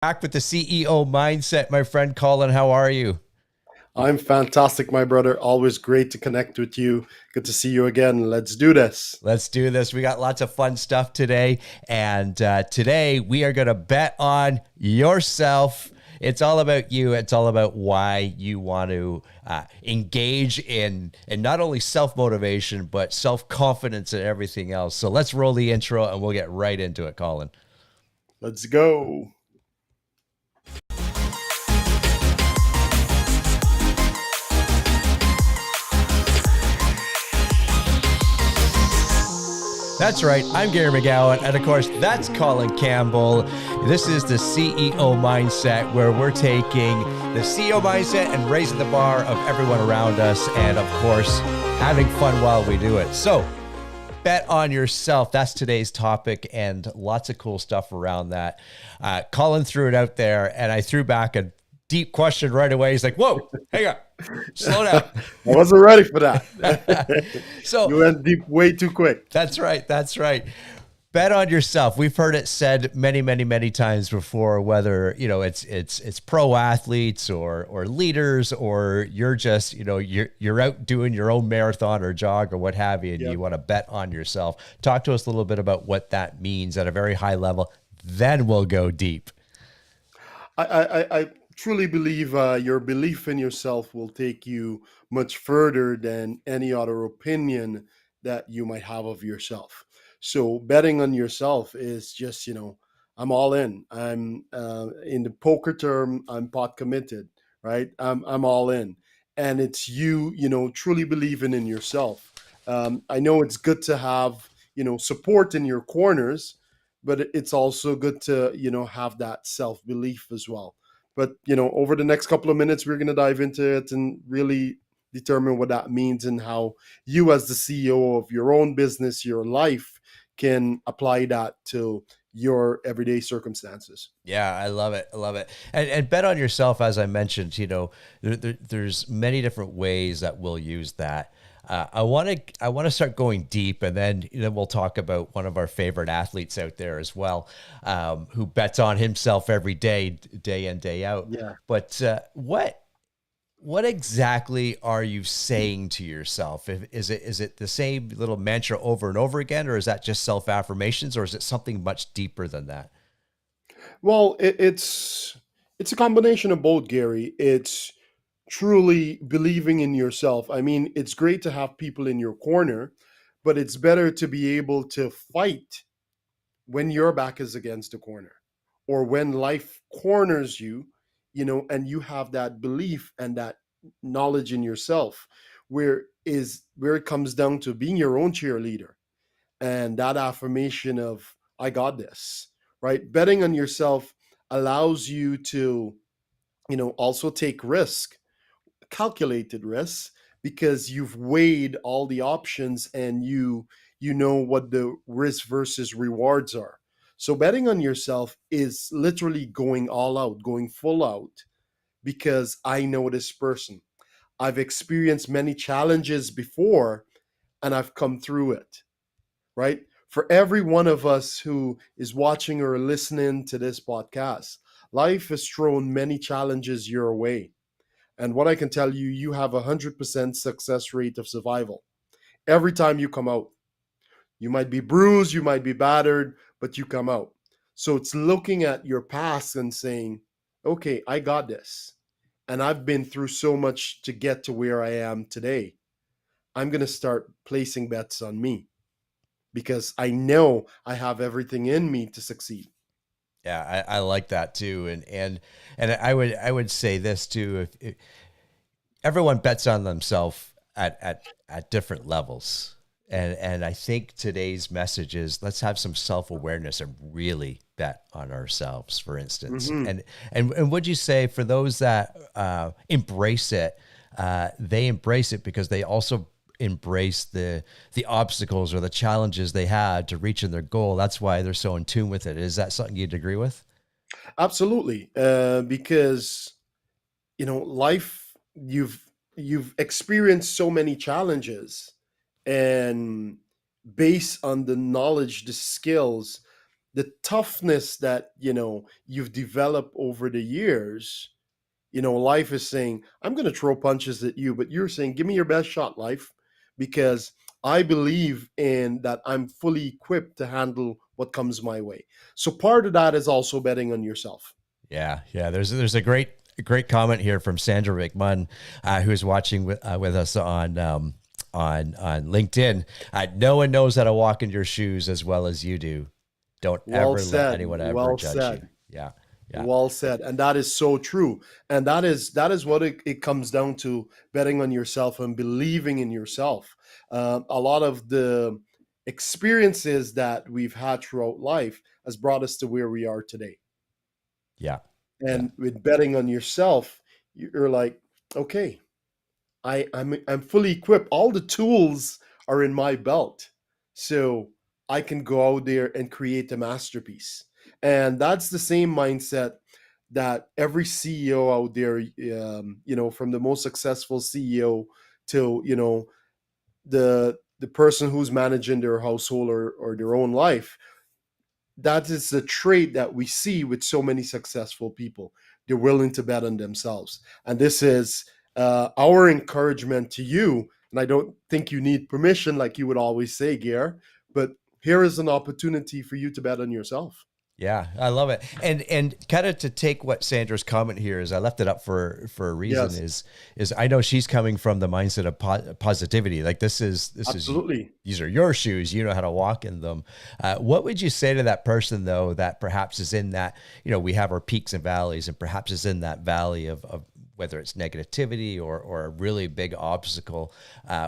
Back with the CEO mindset, my friend Colin. How are you? I'm fantastic, my brother. Always great to connect with you. Good to see you again. Let's do this. Let's do this. We got lots of fun stuff today. And today we are going to bet on yourself. It's all about you. It's all about why you want to engage in not only self motivation, but self confidence and everything else. So let's roll the intro and we'll get right into it, Colin. Let's go. That's right. I'm Gary McGowan. And of course, that's Colin Campbell. This is the CEO mindset, where we're taking the CEO mindset and raising the bar of everyone around us. And of course, having fun while we do it. So, bet on yourself. That's today's topic, and lots of cool stuff around that. Colin threw it out there, and I threw back a deep question right away. He's like, whoa, hang on, slow down. I wasn't ready for that. So You went deep way too quick. that's right. That's right. Bet on yourself. We've heard it said many, many, many times before, whether, it's pro athletes or leaders, or you're just, you're out doing your own marathon or jog or what have you, and Yep. you want to bet on yourself. Talk to us a little bit about what that means at a very high level. Then we'll go deep. I truly believe your belief in yourself will take you much further than any other opinion that you might have of yourself. So betting on yourself is just, I'm all in. I'm in the poker term, I'm pot committed, right? I'm all in. And it's you, truly believing in yourself. I know it's good to have, support in your corners, but it's also good to have that self belief as well. But over the next couple of minutes we're going to dive into it and really determine what that means and how you, as the CEO of your own business, your life, can apply that to your everyday circumstances. Yeah, I love it. I love it. And bet on yourself, as I mentioned, there's many different ways that we'll use that. I want to start going deep, and then we'll talk about one of our favorite athletes out there as well, who bets on himself every day, day in, day out. Yeah. But what exactly are you saying to yourself? Is it the same little mantra over and over again, or is that just self affirmations, or is it something much deeper than that? Well, it's a combination of both, Gary. It's truly believing in yourself. I mean, it's great to have people in your corner, but it's better to be able to fight when your back is against the corner, or when life corners you, and you have that belief and that knowledge in yourself, where it comes down to being your own cheerleader, and that affirmation of I got this, right? Betting on yourself allows you to, also take risk, calculated risks, because you've weighed all the options and you know what the risk versus rewards are. So betting on yourself is literally going all out, going full out, because I know this person. I've experienced many challenges before and I've come through it, right? For every one of us who is watching or listening to this podcast, life has thrown many challenges your way. And what I can tell you, you have 100% success rate of survival every time you come out. You might be bruised, you might be battered, but you come out. So it's looking at your past and saying, okay, I got this. And I've been through so much to get to where I am today. I'm going to start placing bets on me because I know I have everything in me to succeed. Yeah, I like that too, and I would say this too. If everyone bets on themselves at different levels, and I think today's message is let's have some self awareness and really bet on ourselves. For instance, Hmm. and would you say for those that embrace it, they embrace it because they also embrace the obstacles or the challenges they had to reaching their goal. That's why they're so in tune with it. Is that something you'd agree with? Absolutely, because life, you've experienced so many challenges, and based on the knowledge, the skills, the toughness that, you've developed over the years. Life is saying, I'm going to throw punches at you, but you're saying, give me your best shot, life, because I believe in that I'm fully equipped to handle what comes my way. So part of that is also betting on yourself. Yeah, yeah. There's a great comment here from Sandra McMunn, who's watching with us on LinkedIn. No one knows how to walk in your shoes as well as you do. Don't Well ever let said. anyone ever Well judge you. said. Yeah, yeah, Well said. And that is so true. And that is what it comes down to, betting on yourself and believing in yourself. A lot of the experiences that we've had throughout life has brought us to where we are today. yeah, yeah, And with betting on yourself, you're like, okay, I'm fully equipped. All the tools are in my belt, so I can go out there and create a masterpiece. And that's the same mindset that every CEO out there, from the most successful CEO to the person who's managing their household or their own life, that is the trait that we see with so many successful people. They're willing to bet on themselves. And this is our encouragement to you. And I don't think you need permission, like you would always say, Gare, but here is an opportunity for you to bet on yourself. yeah. I love it. And kind of to take what Sandra's comment here is, I left it up for a reason. Yes, Is I know she's coming from the mindset of positivity. Like this is absolutely. these are your shoes. You know how to walk in them. What would you say to that person though that perhaps is in that, we have our peaks and valleys, and perhaps is in that valley of whether it's negativity or a really big obstacle?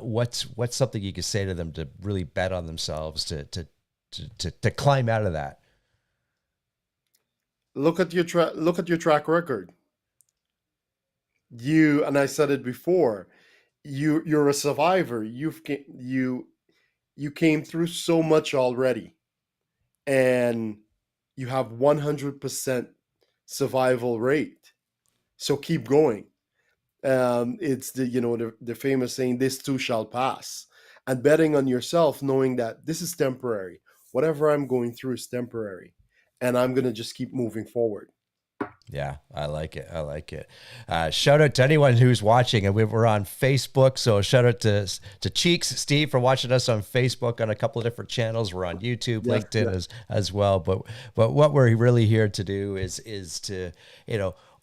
What's something you could say to them to really bet on themselves to climb out of that? Look at your track record. You, and I said it before, you're a survivor. You came through so much already, and you have 100% survival rate. So keep going. It's the famous saying, "This too shall pass," and betting on yourself, knowing that this is temporary. Whatever I'm going through is temporary, and I'm gonna just keep moving forward. Yeah, I like it. I like it. Shout out to anyone who's watching, and we're on Facebook. So shout out to Cheeks, Steve, for watching us on Facebook on a couple of different channels. We're on YouTube, Yes, LinkedIn yes. as well. But what we're really here to do is to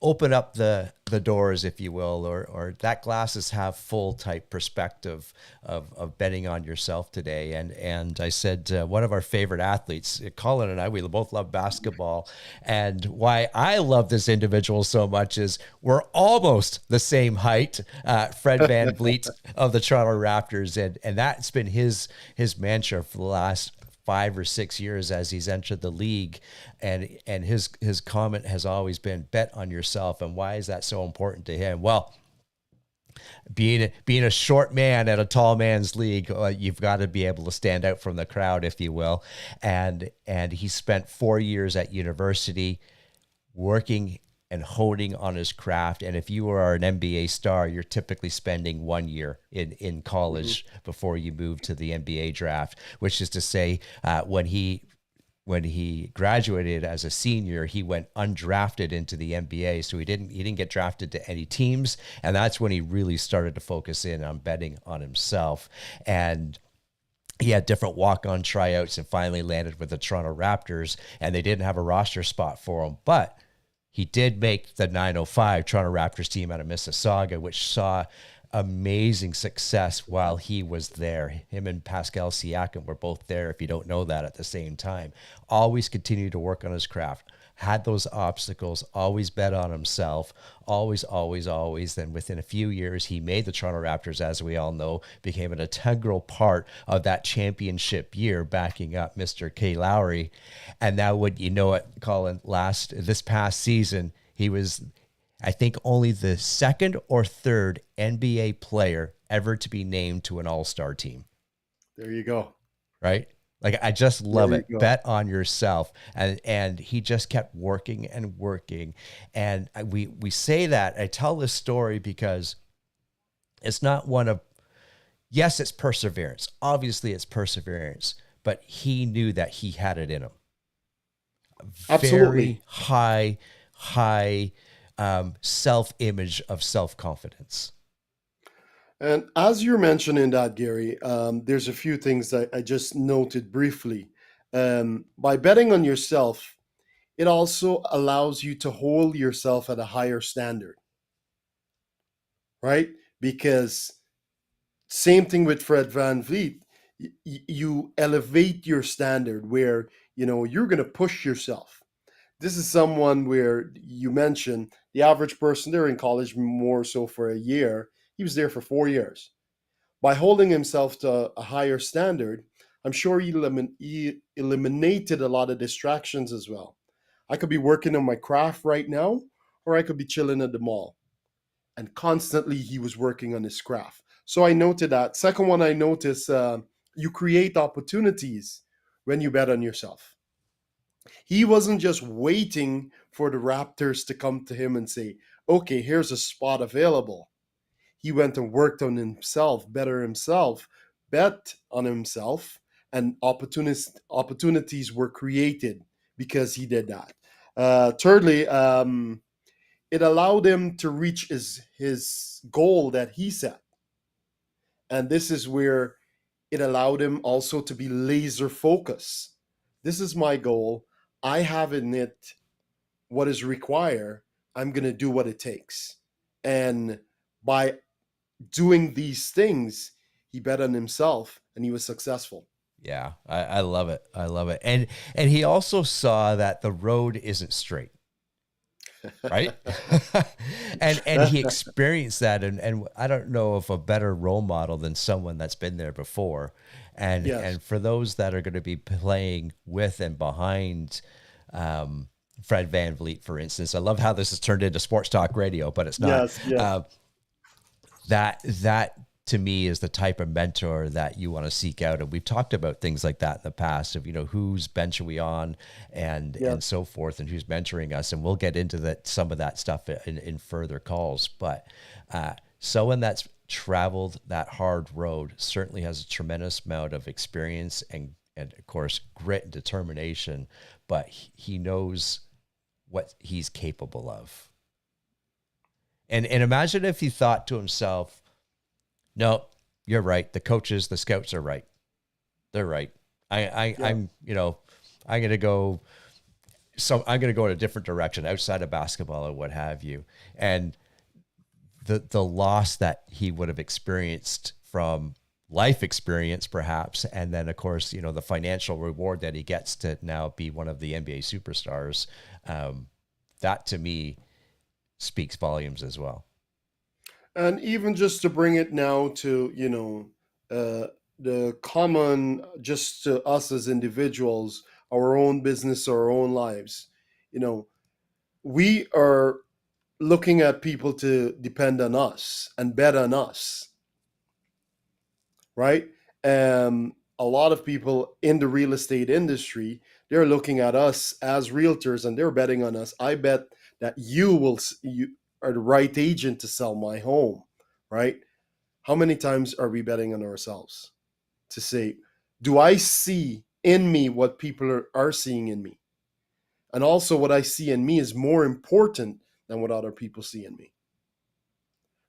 open up the doors, if you will, or that glasses half full type perspective of betting on yourself today. And I said one of our favorite athletes, Colin and I, we both love basketball, and why I love this individual so much is we're almost the same height. Fred Van Vliet of the Toronto Raptors, and that's been his mantra for the last 5 or 6 years as he's entered the league, and his comment has always been bet on yourself. And why is that so important to him? Well, being a short man at a tall man's league, you've got to be able to stand out from the crowd, if you will. And he spent 4 years at university working and honing on his craft. And if you are an NBA star, you're typically spending 1 year in Mhm. college before you move to the NBA draft, which is to say, when he graduated as a senior, he went undrafted into the NBA. So he didn't get drafted to any teams. And that's when he really started to focus in on betting on himself. And he had different walk-on tryouts and finally landed with the Toronto Raptors, and they didn't have a roster spot for him. But he did make the 905 Toronto Raptors team out of Mississauga, which saw amazing success while he was there. Him and Pascal Siakam were both there, if you don't know that, at the same time. Always continued to work on his craft, had those obstacles, always bet on himself, always, always, always. Then within a few years, he made the Toronto Raptors, as we all know, became an integral part of that championship year, backing up Mr. Kay Lowry. And now, would you know it, Colin, this past season, he was, I think, only the second or third NBA player ever to be named to an all-star team, There you go. right? Like, I just There love you it. go. Bet on yourself. And he just kept working and working. And we say that, I tell this story because it's not one of, yes, it's perseverance. Obviously it's perseverance, but he knew that he had it in him. Absolutely. very high self-image of self-confidence. And as you're mentioning that, Gary, there's a few things that I just noted briefly. By betting on yourself, it also allows you to hold yourself at a higher standard, right? Because same thing with Fred Van Vliet, you elevate your standard where you're going to push yourself. This is someone where you mentioned the average person there in college more so for a year. He was there for 4 years. By holding himself to a higher standard, I'm sure he eliminated a lot of distractions as well. I could be working on my craft right now, or I could be chilling at the mall. And constantly he was working on his craft. So I noted that. Second one, I noticed you create opportunities when you bet on yourself. He wasn't just waiting for the Raptors to come to him and say, okay, here's a spot available. He went and worked on himself, better himself, bet on himself, and opportunities were created because he did that. Thirdly, it allowed him to reach his goal that he set, and this is where it allowed him also to be laser focused. This is my goal. I have in it what is required. I'm going to do what it takes, and by doing these things, he bet on himself and he was successful. Yeah, I love it. I love it. And he also saw that the road isn't straight, right? And he experienced that, and I don't know of a better role model than someone that's been there before. Yes, And for those that are going to be playing with and behind Fred Van Vliet, for instance, I love how this has turned into sports talk radio, but it's not. yes, yes, That to me is the type of mentor that you want to seek out, and we've talked about things like that in the past of whose bench are we on, and yes. so forth, and who's mentoring us, and we'll get into that, some of that stuff in further calls. But someone that's traveled that hard road certainly has a tremendous amount of experience and of course grit and determination, but he knows what he's capable of. And imagine if he thought to himself, no, you're right. The coaches, the scouts are right. They're right. Yeah. I'm, I'm going to go. So I'm going to go in a different direction outside of basketball or what have you. And the loss that he would have experienced from life experience, perhaps, and then of course, the financial reward that he gets to now be one of the NBA superstars. That to me speaks volumes as well. And even just to bring it now to, the common, just to us as individuals, our own business, our own lives, you know, we are looking at people to depend on us and bet on us, right? A lot of people in the real estate industry, they're looking at us as realtors and they're betting on us. I bet that you are the right agent to sell my home, right? How many times are we betting on ourselves to say, do I see in me what people are seeing in me? And also, what I see in me is more important than what other people see in me,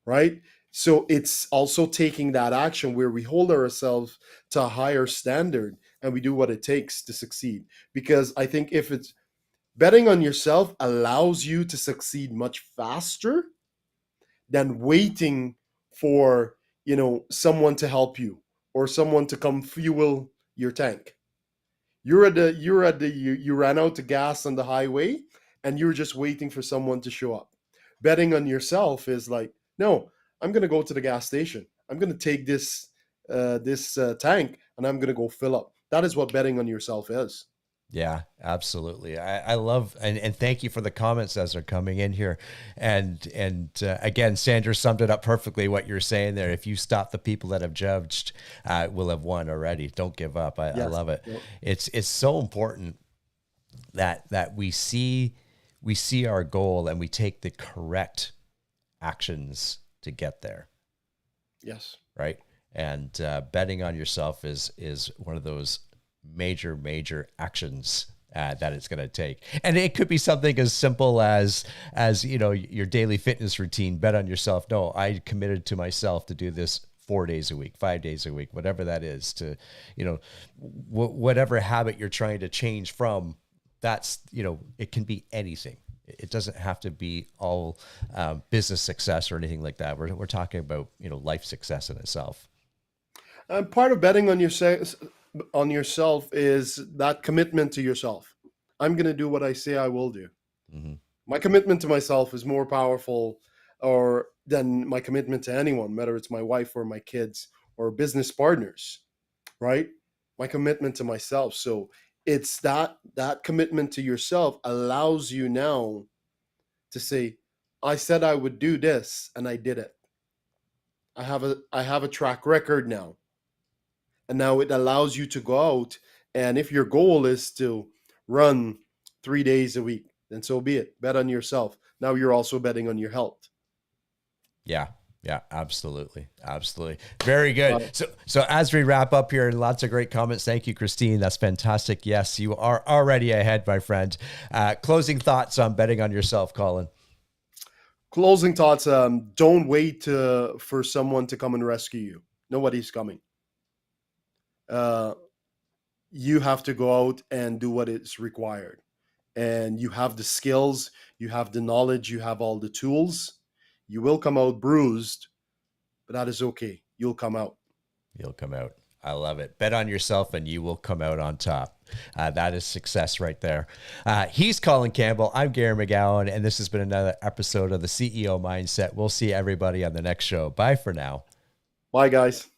right? So it's also taking that action where we hold ourselves to a higher standard and we do what it takes to succeed. Because I think if it's betting on yourself allows you to succeed much faster than waiting for someone to help you or someone to come fuel your tank. You ran out of gas on the highway and you're just waiting for someone to show up. Betting on yourself is like, no, I'm gonna go to the gas station. I'm gonna take this tank and I'm gonna go fill up. That is what betting on yourself is. Yeah, absolutely. I love, and thank you for the comments as they're coming in here. And again, Sandra summed it up perfectly what you're saying there. If you stop the people that have judged, will have won already. Don't give up. I Yes. love it. Yep. It's so important that we see our goal and we take the correct actions to get there, Yes. right? And betting on yourself is one of those major actions that it's going to take. And it could be something as simple as your daily fitness routine. Bet on yourself. No, I committed to myself to do this 4 days a week, 5 days a week, whatever that is, to, whatever habit you're trying to change from. That's, it can be anything. It doesn't have to be all business success or anything like that. We're talking about, life success in itself. And part of betting on yourself is that commitment to yourself. I'm going to do what I say I will do. Mm-hmm. My commitment to myself is more powerful than my commitment to anyone, whether it's my wife or my kids or business partners, right? My commitment to myself. So it's that commitment to yourself allows you now to say, I said I would do this and I did it. I have a track record now. And now it allows you to go out, and if your goal is to run 3 days a week, then so be it. Bet on yourself. Now you're also betting on your health. Yeah. Yeah, absolutely. Absolutely. Very good. So as we wrap up here, lots of great comments. Thank you, Christine. That's fantastic. Yes, you are already ahead, my friend. Closing thoughts on betting on yourself, Colin. Closing thoughts. Don't wait for someone to come and rescue you. Nobody's coming. You have to go out and do what is required. And you have the skills, you have the knowledge, you have all the tools. You will come out bruised, but that is okay. You'll come out. You'll come out. I love it. Bet on yourself and you will come out on top. That is success right there. He's Colin Campbell. I'm Gary McGowan, and this has been another episode of the CEO Mindset. We'll see everybody on the next show. Bye for now. Bye, guys.